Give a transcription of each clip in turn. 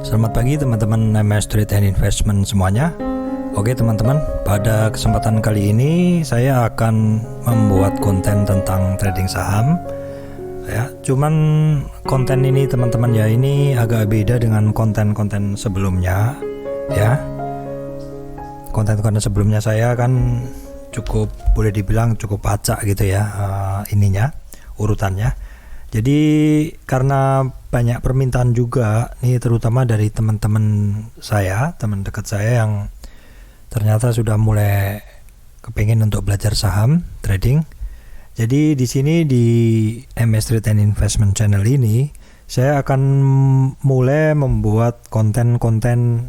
Selamat pagi teman-teman MS Trade and Investment semuanya. Oke teman-teman, pada kesempatan kali ini saya akan membuat konten tentang trading saham ya. Cuman konten ini teman-teman ya, ini agak beda dengan konten-konten sebelumnya ya. Konten-konten sebelumnya saya kan cukup, boleh dibilang cukup acak gitu ya, urutannya. Jadi karena banyak permintaan juga nih, terutama dari teman-teman saya, teman dekat saya yang ternyata sudah mulai kepingin untuk belajar saham trading. Jadi di sini di MS Trade and Investment Channel ini saya akan mulai membuat konten-konten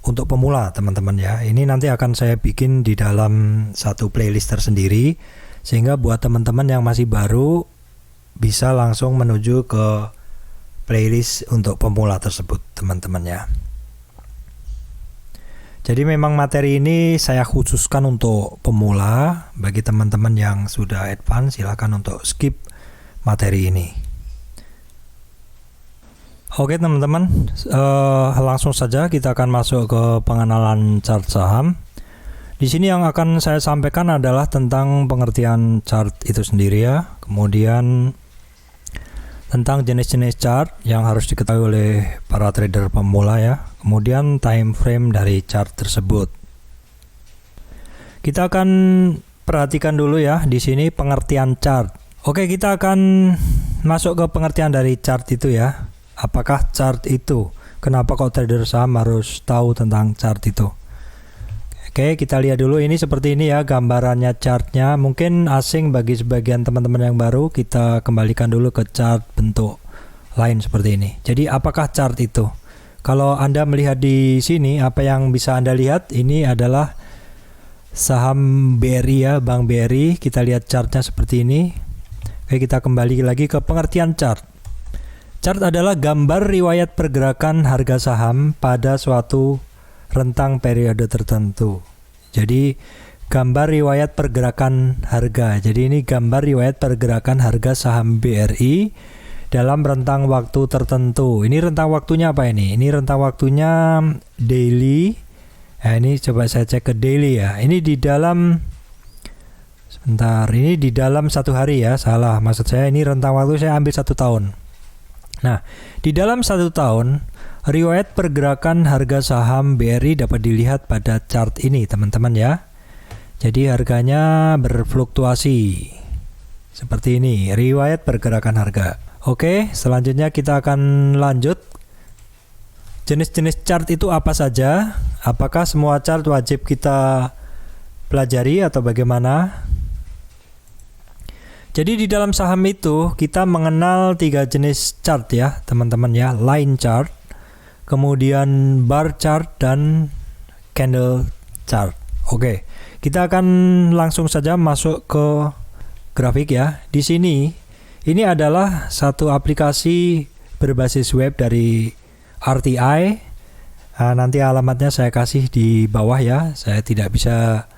untuk pemula teman-teman ya. Ini nanti akan saya bikin di dalam satu playlist tersendiri, sehingga buat teman-teman yang masih baru bisa langsung menuju ke playlist untuk pemula tersebut teman-teman ya. Jadi memang materi ini saya khususkan untuk pemula. Bagi teman-teman yang sudah advance silakan untuk skip materi ini. Oke teman-teman, langsung saja kita akan masuk ke pengenalan chart saham. Di sini yang akan saya sampaikan adalah tentang pengertian chart itu sendiri ya. Kemudian tentang jenis-jenis chart yang harus diketahui oleh para trader pemula ya. Kemudian time frame dari chart tersebut. Kita akan perhatikan dulu ya di sini pengertian chart. Oke, kita akan masuk ke pengertian dari chart itu ya. Apakah chart itu? Kenapa kok trader saham harus tahu tentang chart itu? Oke, kita lihat dulu ini seperti ini ya gambarannya chartnya. Mungkin asing bagi sebagian teman-teman yang baru. Kita kembalikan dulu ke chart bentuk lain seperti ini. Jadi apakah chart itu? Kalau Anda melihat di sini, apa yang bisa Anda lihat ini adalah saham BRI ya, Bank BRI. Kita lihat chartnya seperti ini. Oke, kita kembali lagi ke pengertian chart. Chart adalah gambar riwayat pergerakan harga saham pada suatu rentang periode tertentu. Jadi gambar riwayat pergerakan harga. Jadi ini gambar riwayat pergerakan harga saham BRI dalam rentang waktu tertentu. Ini rentang waktunya apa ini? Ini rentang waktunya daily. Nah, ini coba saya cek ke daily ya. Ini di dalam, sebentar, ini di dalam satu hari ya. Salah, maksud saya ini rentang waktu saya ambil 1 tahun. Nah, di dalam 1 tahun riwayat pergerakan harga saham BRI dapat dilihat pada chart ini teman-teman ya. Jadi harganya berfluktuasi seperti ini, riwayat pergerakan harga. Oke, selanjutnya kita akan lanjut. Jenis-jenis chart itu apa saja? Apakah semua chart wajib kita pelajari atau bagaimana? Jadi di dalam saham itu kita mengenal 3 jenis chart ya teman-teman ya. Line chart, kemudian bar chart, dan candle chart. Oke, kita akan langsung saja masuk ke grafik ya. Di sini, ini adalah satu aplikasi berbasis web dari RTI. Nanti alamatnya saya kasih di bawah ya. Saya tidak bisa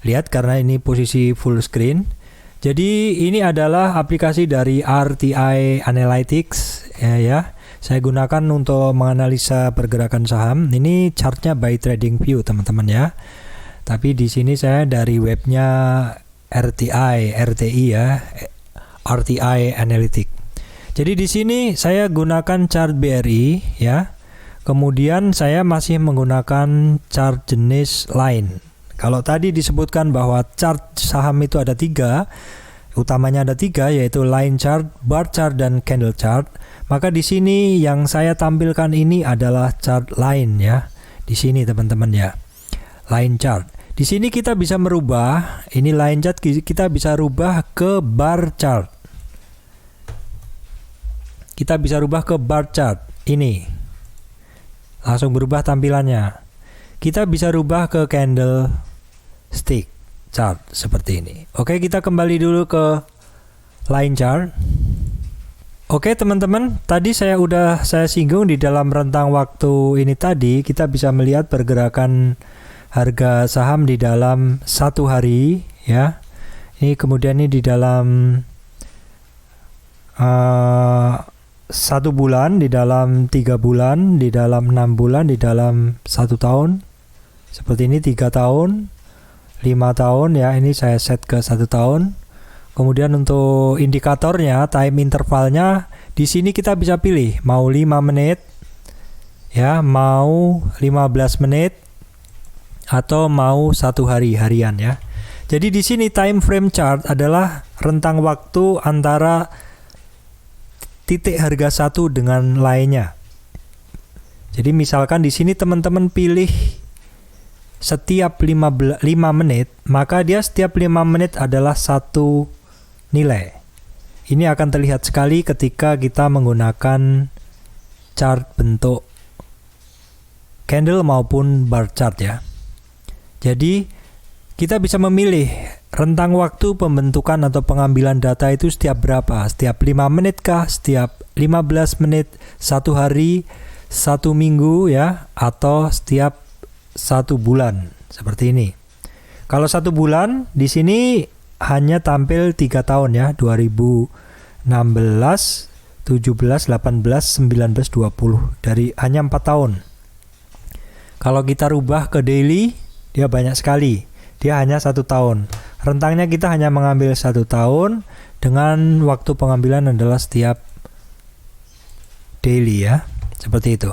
lihat karena ini posisi full screen. Jadi ini adalah aplikasi dari RTI Analytics ya. Saya gunakan untuk menganalisa pergerakan saham. Ini chartnya by TradingView teman-teman ya. Tapi di sini saya dari webnya RTI ya, RTI Analytics. Jadi di sini saya gunakan chart BRI ya. Kemudian saya masih menggunakan chart jenis lain. Kalau tadi disebutkan bahwa chart saham itu ada 3, utamanya ada 3, yaitu line chart, bar chart, dan candle chart. Maka di sini yang saya tampilkan ini adalah chart line ya. Di sini teman-teman ya, line chart. Di sini kita bisa merubah, ini line chart kita bisa rubah ke bar chart. Kita bisa rubah ke bar chart ini. Langsung berubah tampilannya. Kita bisa rubah ke candle stick chart seperti ini. Oke, kita kembali dulu ke line chart. Oke teman-teman, tadi saya singgung di dalam rentang waktu ini tadi kita bisa melihat pergerakan harga saham di dalam 1 hari ya. Ini kemudian ini di dalam 1 bulan, di dalam 3 bulan, di dalam 6 bulan, di dalam 1 tahun. Seperti ini 3 tahun, 5 tahun ya, ini saya set ke 1 tahun. Kemudian untuk indikatornya, time intervalnya, di sini kita bisa pilih mau 5 menit, ya, mau 15 menit, atau mau 1 hari harian ya. Jadi di sini time frame chart adalah rentang waktu antara titik harga satu dengan lainnya. Jadi misalkan di sini teman-teman pilih setiap 5 menit, maka dia setiap 5 menit adalah satu nilai. Ini akan terlihat sekali ketika kita menggunakan chart bentuk candle maupun bar chart ya. Jadi kita bisa memilih rentang waktu pembentukan atau pengambilan data itu setiap berapa? Setiap 5 menit kah? Setiap 15 menit, 1 hari, 1 minggu ya, atau setiap 1 bulan seperti ini. Kalau 1 bulan di sini hanya tampil 3 tahun ya, 2016, 17, 18, 19, 20, dari hanya 4 tahun. Kalau kita rubah ke daily, dia banyak sekali. Dia hanya 1 tahun. Rentangnya kita hanya mengambil 1 tahun dengan waktu pengambilan adalah setiap daily ya. Seperti itu.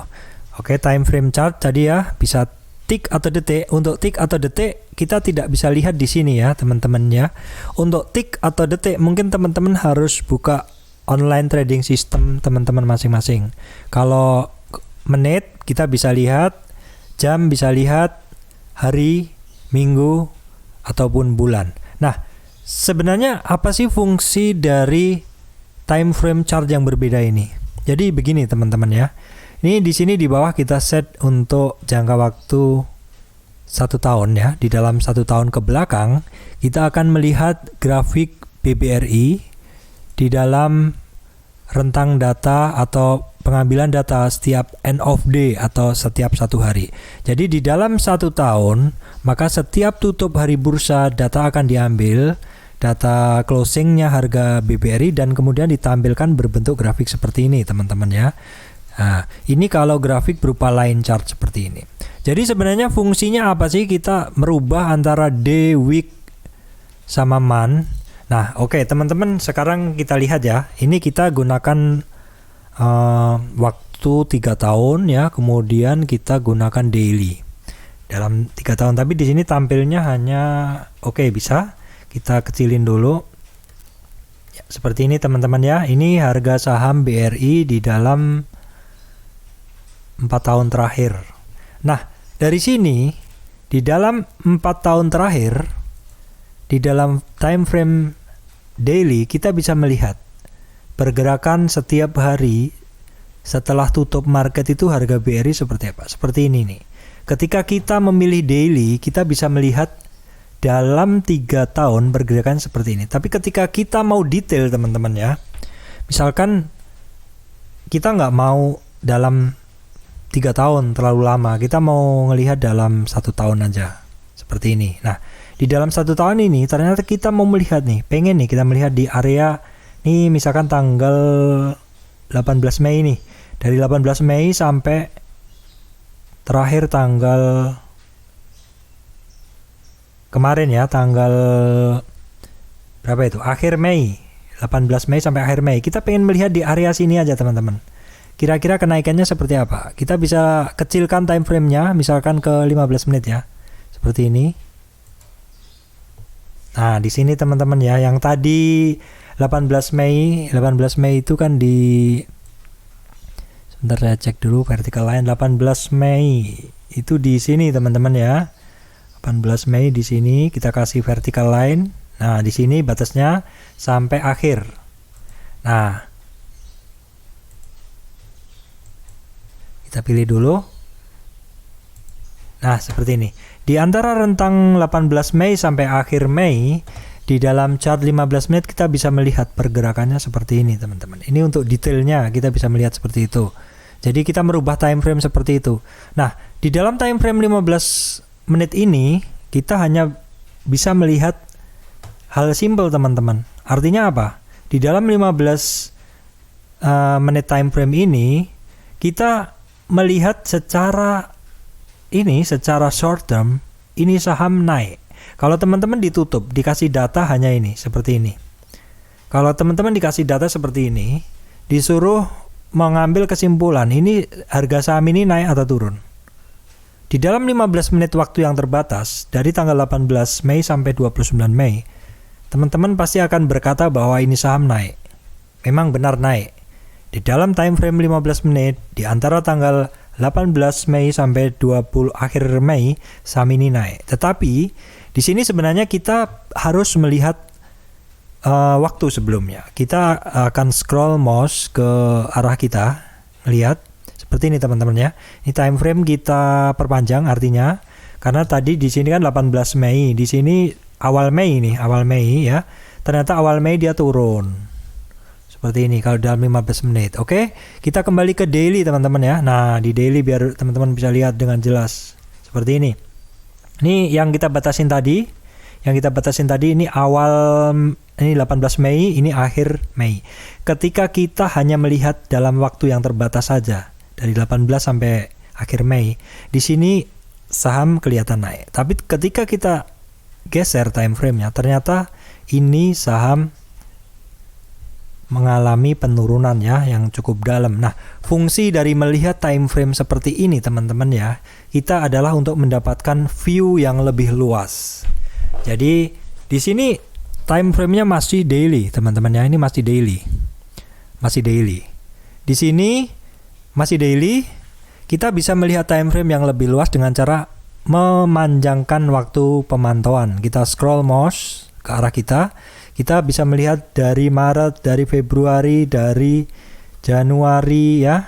Oke, time frame chart tadi ya, bisa tick atau detik. Untuk tick atau detik kita tidak bisa lihat di sini ya, teman-teman ya. Untuk tick atau detik mungkin teman-teman harus buka online trading system teman-teman masing-masing. Kalau menit kita bisa lihat, jam bisa lihat, hari, minggu, ataupun bulan. Nah, sebenarnya apa sih fungsi dari time frame chart yang berbeda ini? Jadi begini teman-teman ya. Ini di sini di bawah kita set untuk jangka waktu 1 tahun ya. Di dalam 1 tahun ke belakang kita akan melihat grafik BBRI di dalam rentang data atau pengambilan data setiap end of day atau setiap 1 hari. Jadi di dalam 1 tahun, maka setiap tutup hari bursa data akan diambil, data closingnya harga BBRI, dan kemudian ditampilkan berbentuk grafik seperti ini teman-teman ya. Nah, ini kalau grafik berupa line chart seperti ini. Jadi sebenarnya fungsinya apa sih kita merubah antara day, week, sama month? Nah, oke, teman-teman, sekarang kita lihat ya. Ini kita gunakan waktu 3 tahun ya, kemudian kita gunakan daily dalam 3 tahun. Tapi di sini tampilnya hanya bisa kita kecilin dulu ya, seperti ini teman-teman ya. Ini harga saham BRI di dalam 4 tahun terakhir. Nah, dari sini di dalam 4 tahun terakhir, di dalam time frame daily kita bisa melihat pergerakan setiap hari setelah tutup market itu harga BRI seperti apa. Seperti ini nih. Ketika kita memilih daily, kita bisa melihat dalam 3 tahun pergerakan seperti ini. Tapi ketika kita mau detail teman-teman ya, misalkan kita nggak mau dalam 3 tahun terlalu lama, kita mau ngelihat dalam 1 tahun aja seperti ini. Nah, di dalam 1 tahun ini ternyata kita mau melihat nih, pengen nih kita melihat di area nih, misalkan tanggal 18 Mei nih. Dari 18 Mei sampai terakhir tanggal kemarin ya, tanggal berapa itu? Akhir Mei. 18 Mei sampai akhir Mei. Kita pengen melihat di area sini aja teman-teman. Kira-kira kenaikannya seperti apa? Kita bisa kecilkan time frame-nya misalkan ke 15 menit ya. Seperti ini. Nah, di sini teman-teman ya, yang tadi 18 Mei itu kan sebentar saya cek dulu vertical line. 18 Mei itu di sini teman-teman ya. 18 Mei di sini kita kasih vertical line. Nah, di sini batasnya sampai akhir. Nah, kita pilih dulu. Nah, seperti ini. Di antara rentang 18 Mei sampai akhir Mei, di dalam chart 15 menit kita bisa melihat pergerakannya seperti ini teman-teman. Ini untuk detailnya kita bisa melihat seperti itu. Jadi kita merubah time frame seperti itu. Nah, di dalam time frame 15 menit ini kita hanya bisa melihat hal simpel teman-teman. Artinya apa? Di dalam 15 menit time frame ini kita melihat secara short term ini saham naik. Kalau teman-teman ditutup, dikasih data hanya ini, seperti ini. Kalau teman-teman dikasih data seperti ini, disuruh mengambil kesimpulan, ini harga saham ini naik atau turun. Di dalam 15 menit waktu yang terbatas, dari tanggal 18 Mei sampai 29 Mei, teman-teman pasti akan berkata bahwa ini saham naik. Memang benar naik. Di dalam time frame 15 menit, di antara tanggal 18 Mei sampai 20 akhir Mei, saham ini naik. Tetapi di sini sebenarnya kita harus melihat waktu sebelumnya. Kita akan scroll mouse ke arah kita, lihat seperti ini teman-teman ya. Ini time frame kita perpanjang artinya karena tadi di sini kan 18 Mei, di sini awal Mei ya. Ternyata awal Mei dia turun. Seperti ini kalau dalam 15 menit. Oke, kita kembali ke daily teman-teman ya. Nah, di daily biar teman-teman bisa lihat dengan jelas. Seperti ini. Ini yang kita batasin tadi. Ini awal, ini 18 Mei, ini akhir Mei. Ketika kita hanya melihat dalam waktu yang terbatas saja, dari 18 sampai akhir Mei, di sini saham kelihatan naik. Tapi ketika kita geser time frame-nya, ternyata ini saham mengalami penurunan ya yang cukup dalam. Nah, fungsi dari melihat time frame seperti ini teman-teman ya, kita adalah untuk mendapatkan view yang lebih luas. Jadi di sini time frame-nya masih daily teman-teman ya, ini masih daily. Di sini masih daily, kita bisa melihat time frame yang lebih luas dengan cara memanjangkan waktu pemantauan. Kita scroll mouse ke arah kita bisa melihat dari Maret, dari Februari, dari Januari ya.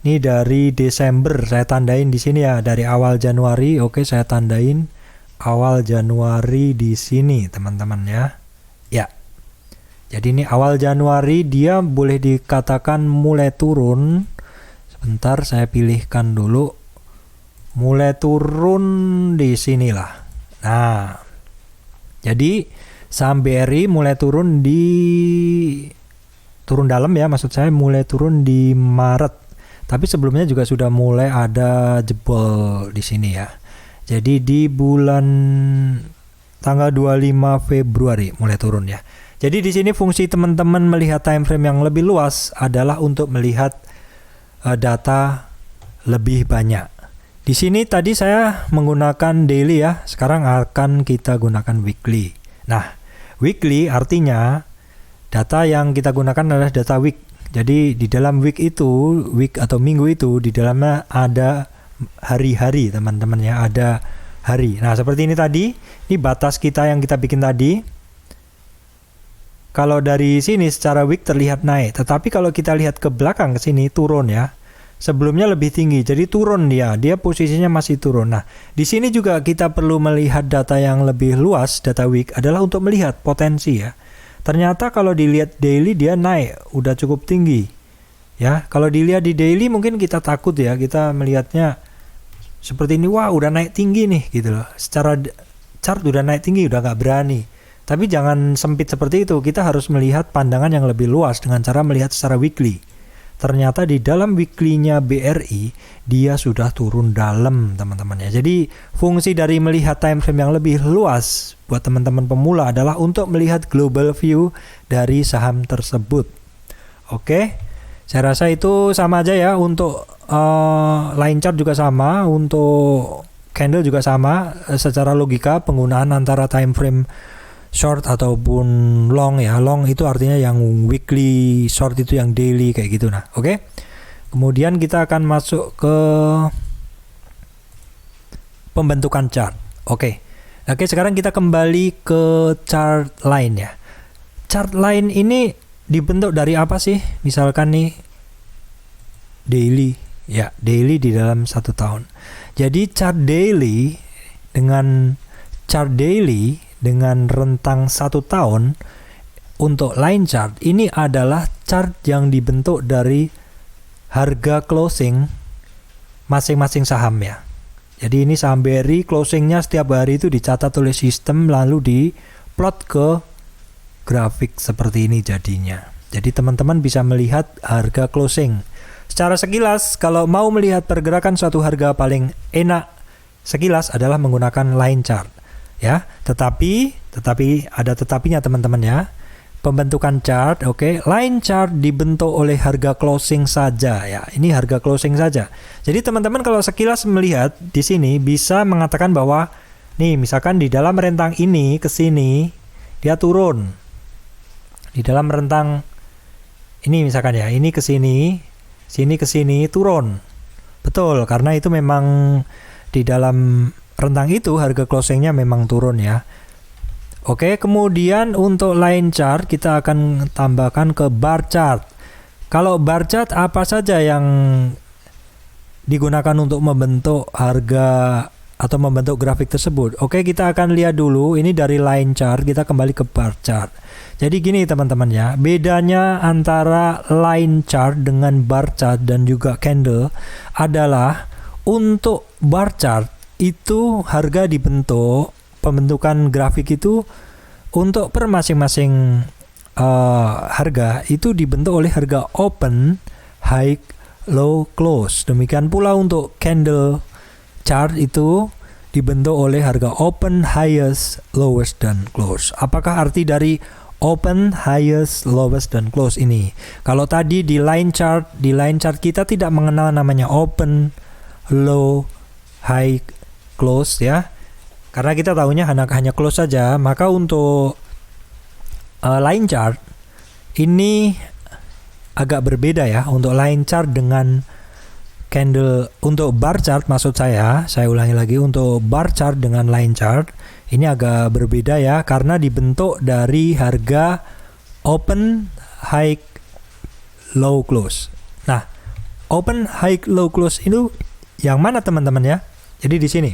Ini dari Desember, saya tandain di sini ya, dari awal Januari. Oke, saya tandain awal Januari di sini, teman-teman ya. Ya. Jadi ini awal Januari dia boleh dikatakan mulai turun. Sebentar saya pilihkan dulu. Mulai turun di sinilah. Nah. Jadi saham BRI mulai turun dalam ya, maksud saya mulai turun di Maret. Tapi sebelumnya juga sudah mulai ada jebol di sini ya. Jadi di bulan tanggal 25 Februari mulai turun ya. Jadi di sini fungsi teman-teman melihat time frame yang lebih luas adalah untuk melihat data lebih banyak. Di sini tadi saya menggunakan daily ya, sekarang akan kita gunakan weekly. Nah, weekly artinya data yang kita gunakan adalah data week. Jadi di dalam week atau minggu itu di dalamnya ada hari-hari teman-teman ya, ada hari. Nah, seperti ini tadi, ini batas kita yang kita bikin tadi. Kalau dari sini secara week terlihat naik, tetapi kalau kita lihat ke belakang ke sini turun ya. Sebelumnya lebih tinggi, jadi turun dia posisinya masih turun. Nah, di sini juga kita perlu melihat data yang lebih luas, data week adalah untuk melihat potensi ya. Ternyata kalau dilihat daily dia naik, udah cukup tinggi. Ya, kalau dilihat di daily mungkin kita takut ya, kita melihatnya seperti ini, wah udah naik tinggi nih gitu loh. Secara chart udah naik tinggi, udah nggak berani. Tapi jangan sempit seperti itu, kita harus melihat pandangan yang lebih luas dengan cara melihat secara weekly. Ternyata di dalam weekly-nya BRI dia sudah turun dalam teman-teman ya. Jadi fungsi dari melihat time frame yang lebih luas buat teman-teman pemula adalah untuk melihat global view dari saham tersebut. Oke, saya rasa itu sama aja ya. Untuk line chart juga sama, untuk candle juga sama. Secara logika penggunaan antara time frame short ataupun long ya. Long itu artinya yang weekly, short itu yang daily kayak gitu. Nah, oke. Kemudian kita akan masuk ke pembentukan chart. Oke, sekarang kita kembali ke chart line ya. Chart line ini dibentuk dari apa sih? Misalkan nih daily. Ya, daily di dalam 1 tahun. Jadi chart daily dengan rentang 1 tahun untuk line chart ini adalah chart yang dibentuk dari harga closing masing-masing saham ya. Jadi ini saham BRI closingnya setiap hari itu dicatat oleh sistem lalu diplot ke grafik seperti ini jadinya. Jadi teman-teman bisa melihat harga closing. Secara sekilas, kalau mau melihat pergerakan suatu harga paling enak sekilas adalah menggunakan line chart. Ya, tetapi ada tetapinya teman-teman ya. Pembentukan chart, line chart dibentuk oleh harga closing saja ya. Ini harga closing saja. Jadi teman-teman kalau sekilas melihat di sini bisa mengatakan bahwa nih misalkan di dalam rentang ini ke sini dia turun. Di dalam rentang ini misalkan ya, ini ke sini, sini ke sini turun. Betul, karena itu memang di dalam rentang itu harga closingnya memang turun ya. Oke, kemudian untuk line chart kita akan tambahkan ke bar chart. Kalau bar chart apa saja yang digunakan untuk membentuk harga atau membentuk grafik tersebut? Oke, kita akan lihat dulu ini dari line chart, kita kembali ke bar chart. Jadi gini teman-teman ya, bedanya antara line chart dengan bar chart dan juga candle adalah untuk bar chart itu harga dibentuk, pembentukan grafik itu untuk per masing-masing harga itu dibentuk oleh harga open, high, low, close. Demikian pula untuk candle chart itu dibentuk oleh harga open, highest, lowest, dan close. Apakah arti dari open, highest, lowest, dan close ini? Kalau tadi di line chart kita tidak mengenal namanya open, low, high, close ya. Karena kita tahunya hanya close saja, maka untuk line chart ini agak berbeda ya. Untuk line chart dengan candle, untuk bar chart maksud saya ulangi lagi, untuk bar chart dengan line chart ini agak berbeda ya, karena dibentuk dari harga open, high, low, close. Nah, open, high, low, close itu yang mana teman-teman ya? Jadi di sini.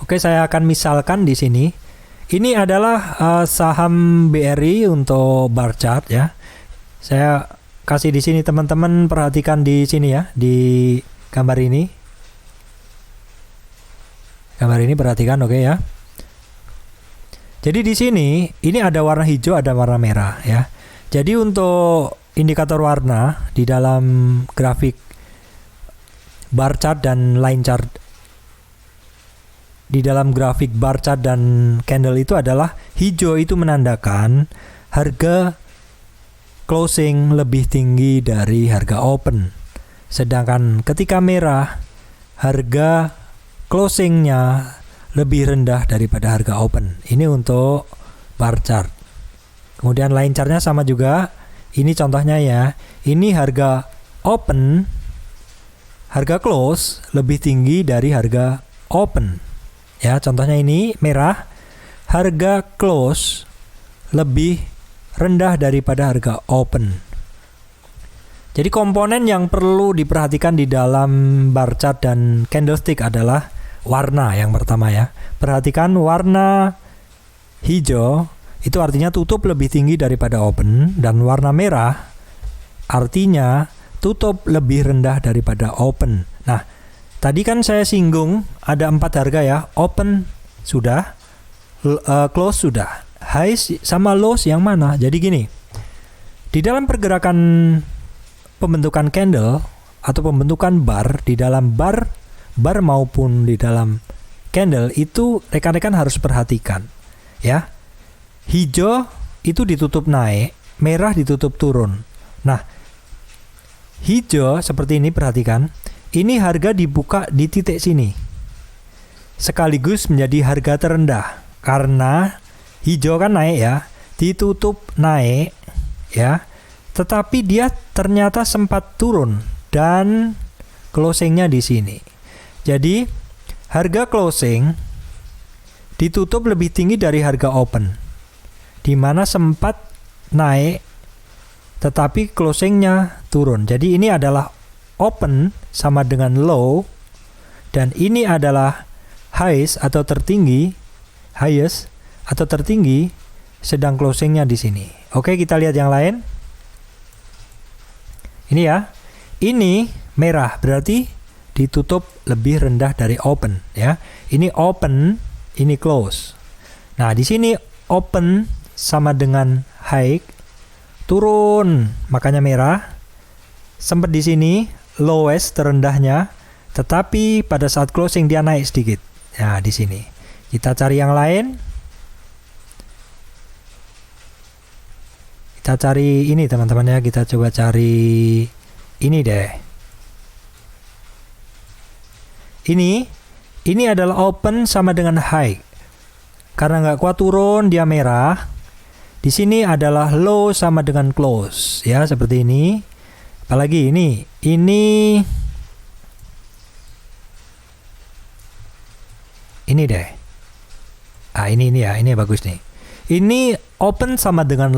Oke, saya akan misalkan di sini. Ini adalah saham BRI untuk bar chart ya. Saya kasih di sini teman-teman, perhatikan di sini ya, di gambar ini. Gambar ini perhatikan, oke ya. Jadi di sini ini ada warna hijau, ada warna merah ya. Jadi untuk indikator warna di dalam grafik bar chart dan line chart, di dalam grafik bar chart dan candle itu adalah hijau itu menandakan harga closing lebih tinggi dari harga open. Sedangkan ketika merah, harga closingnya lebih rendah daripada harga open. Ini untuk bar chart. Kemudian line chartnya sama juga. Ini contohnya ya. Ini harga open, harga close lebih tinggi dari harga open. Ya, contohnya ini merah, harga close lebih rendah daripada harga open. Jadi komponen yang perlu diperhatikan di dalam bar chart dan candlestick adalah warna yang pertama ya. Perhatikan warna hijau itu artinya tutup lebih tinggi daripada open, dan warna merah artinya tutup lebih rendah daripada open. Nah, tadi kan saya singgung ada 4 harga ya. Open sudah, close sudah, high sama low yang mana? Jadi gini, di dalam pergerakan pembentukan candle atau pembentukan bar, di dalam bar maupun di dalam candle itu rekan-rekan harus perhatikan ya. Hijau itu ditutup naik, merah ditutup turun. Nah, hijau seperti ini perhatikan. Ini harga dibuka di titik sini, sekaligus menjadi harga terendah karena hijau kan naik ya, ditutup naik ya, tetapi dia ternyata sempat turun dan closingnya di sini. Jadi harga closing ditutup lebih tinggi dari harga open, di mana sempat naik tetapi closingnya turun. Jadi ini adalah open sama dengan low, dan ini adalah highest atau tertinggi, highest atau tertinggi, sedang closingnya di sini. Oke, kita lihat yang lain. Ini ya, ini merah berarti ditutup lebih rendah dari open ya. Ini open, ini close. Nah, di sini open sama dengan high, turun, makanya merah. Sempat di sini lowest terendahnya, tetapi pada saat closing dia naik sedikit. Nah, di sini. Kita cari yang lain. Kita cari ini teman-teman ya, kita coba cari ini deh. Ini adalah open sama dengan high. Karena nggak kuat turun, dia merah. Di sini adalah low sama dengan close, ya seperti ini. Apalagi ini deh. Ini ya, ini bagus nih. Ini open sama dengan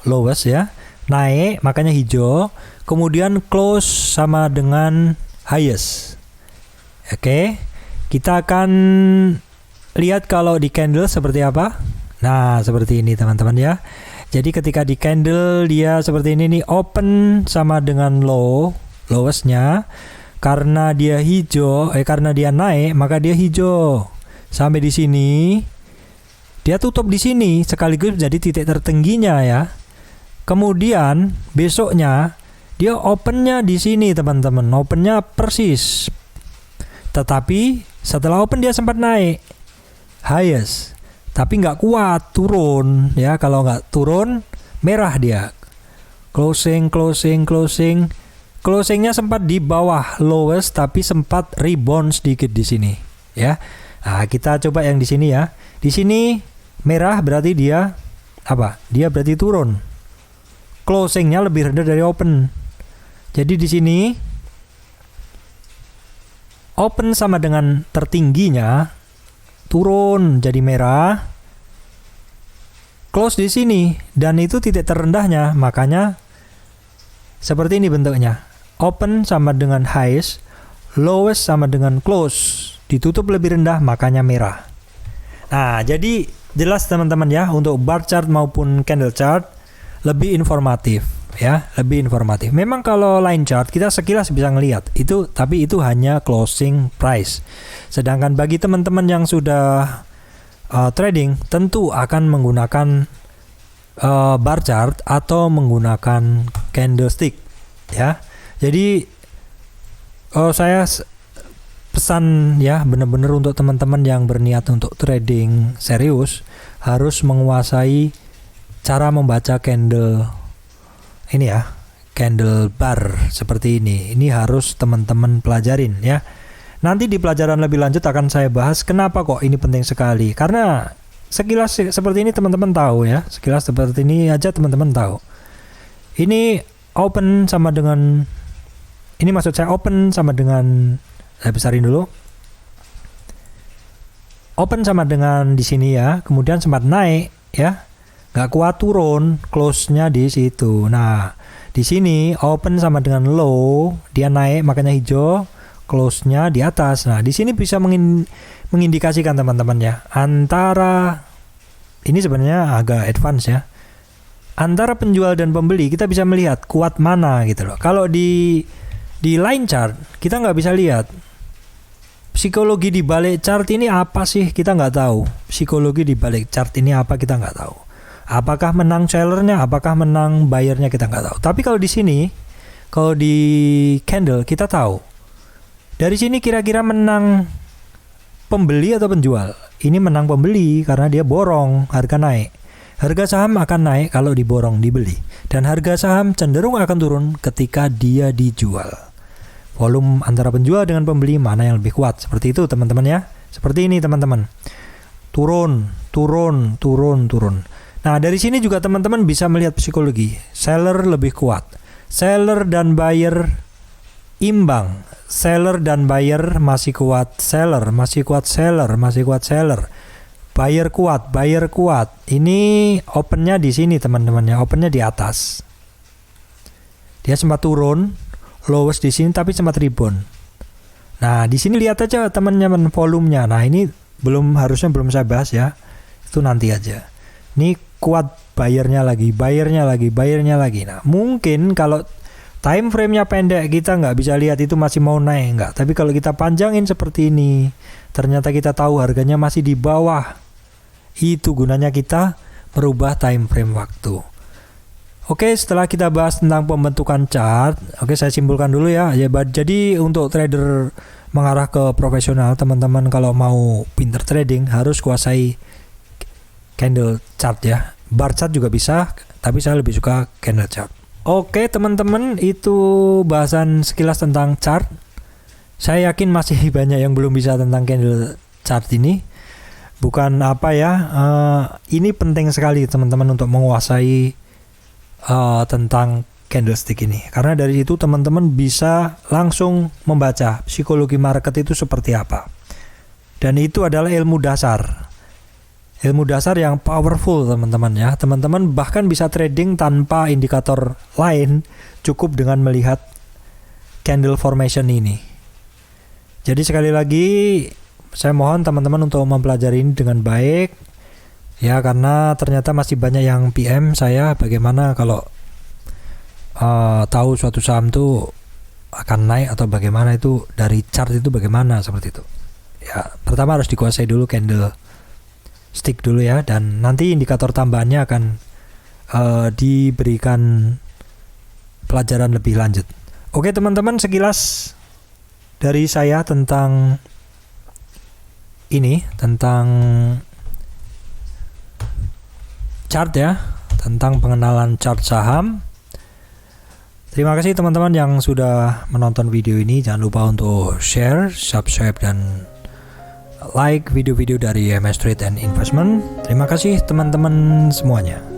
lowest ya, naik makanya hijau. Kemudian close sama dengan highest. Oke, kita akan lihat kalau di candle seperti apa. Nah, seperti ini teman-teman ya. Jadi ketika di candle dia seperti ini nih, open sama dengan lowestnya. Karena dia hijau, karena dia naik, maka dia hijau. Sampai di sini. Dia tutup di sini sekaligus jadi titik tertingginya ya. Kemudian besoknya dia opennya di sini teman-teman. Opennya persis. Tetapi setelah open dia sempat naik. Highest. Tapi nggak kuat turun ya. Kalau nggak turun merah dia. Closingnya sempat di bawah lowest tapi sempat rebound sedikit di sini ya. Nah, kita coba yang di sini ya. Di sini merah berarti dia apa? Dia berarti turun. Closingnya lebih rendah dari open. Jadi di sini open sama dengan tertingginya turun jadi merah. Close di sini dan itu titik terendahnya, makanya seperti ini bentuknya. Open sama dengan highest, lowest sama dengan close. Ditutup lebih rendah makanya merah. Nah, jadi jelas teman-teman ya, untuk bar chart maupun candle chart lebih informatif ya, lebih informatif. Memang kalau line chart kita sekilas bisa ngelihat itu, tapi itu hanya closing price. Sedangkan bagi teman-teman yang sudah trading tentu akan menggunakan bar chart atau menggunakan candlestick ya. Jadi saya pesan ya, benar-benar untuk teman-teman yang berniat untuk trading serius harus menguasai cara membaca candle ini ya, candle bar seperti ini. Ini harus teman-teman pelajarin ya. Nanti di pelajaran lebih lanjut akan saya bahas kenapa kok ini penting sekali. Karena sekilas seperti ini teman-teman tahu ya. Sekilas seperti ini aja teman-teman tahu. Ini open sama dengan, ini maksud saya open sama dengan, saya besarin dulu. Open sama dengan di sini ya. Kemudian sempat naik ya. Nggak kuat turun, close-nya di situ. Nah, di sini open sama dengan low, dia naik makanya hijau. Close-nya di atas. Nah, di sini bisa mengindikasikan teman-teman ya, antara ini sebenarnya agak advance ya. Antara penjual dan pembeli kita bisa melihat kuat mana gitu loh. Kalau di line chart kita nggak bisa lihat. Psikologi di balik chart ini apa sih? Kita nggak tahu. Psikologi di balik chart ini apa, kita nggak tahu. Apakah menang sellernya, apakah menang buyernya, kita nggak tahu. Tapi kalau di sini, kalau di candle kita tahu. Dari sini kira-kira menang pembeli atau penjual? Ini menang pembeli karena dia borong, harga naik. Harga saham akan naik kalau diborong, dibeli. Dan harga saham cenderung akan turun ketika dia dijual. Volume antara penjual dengan pembeli mana yang lebih kuat? Seperti itu teman-teman ya. Seperti ini teman-teman. Turun. Nah, dari sini juga teman-teman bisa melihat psikologi. Seller lebih kuat. Seller dan buyer imbang. Seller dan buyer masih kuat. Masih kuat seller. Buyer kuat. Ini opennya di sini teman-teman ya. Opennya di atas. Dia sempat turun, lowest di sini tapi sempat rebound. Nah, di sini lihat aja teman-teman volumenya. Nah, ini harusnya belum saya bahas ya. Itu nanti aja. Ini kuat buyernya lagi. Nah, mungkin kalau time frame-nya pendek kita nggak bisa lihat itu masih mau naik nggak. Tapi kalau kita panjangin seperti ini, ternyata kita tahu harganya masih di bawah. Itu gunanya kita merubah time frame waktu. Oke, setelah kita bahas tentang pembentukan chart, oke saya simpulkan dulu ya. Jadi untuk trader mengarah ke profesional, teman-teman kalau mau pinter trading harus kuasai candle chart ya. Bar chart juga bisa, tapi saya lebih suka candle chart. Oke teman-teman, itu bahasan sekilas tentang chart. Saya yakin masih banyak yang belum bisa tentang candle chart ini. Bukan apa ya, ini penting sekali teman-teman untuk menguasai tentang candlestick ini, karena dari itu teman-teman bisa langsung membaca psikologi market itu seperti apa, dan itu adalah ilmu dasar yang powerful teman-teman ya. Teman-teman bahkan bisa trading tanpa indikator lain, cukup dengan melihat candle formation ini. Jadi sekali lagi saya mohon teman-teman untuk mempelajari ini dengan baik ya, karena ternyata masih banyak yang PM saya bagaimana kalau tahu suatu saham tuh akan naik atau bagaimana, itu dari chart itu bagaimana, seperti itu ya. Pertama harus dikuasai dulu candle stick dulu ya, dan nanti indikator tambahannya akan diberikan pelajaran lebih lanjut. Oke teman-teman, sekilas dari saya tentang ini, tentang chart ya, tentang pengenalan chart saham. Terima kasih teman-teman yang sudah menonton video ini. Jangan lupa untuk share, subscribe, dan like video-video dari MS Trade and Investment. Terima kasih teman-teman semuanya.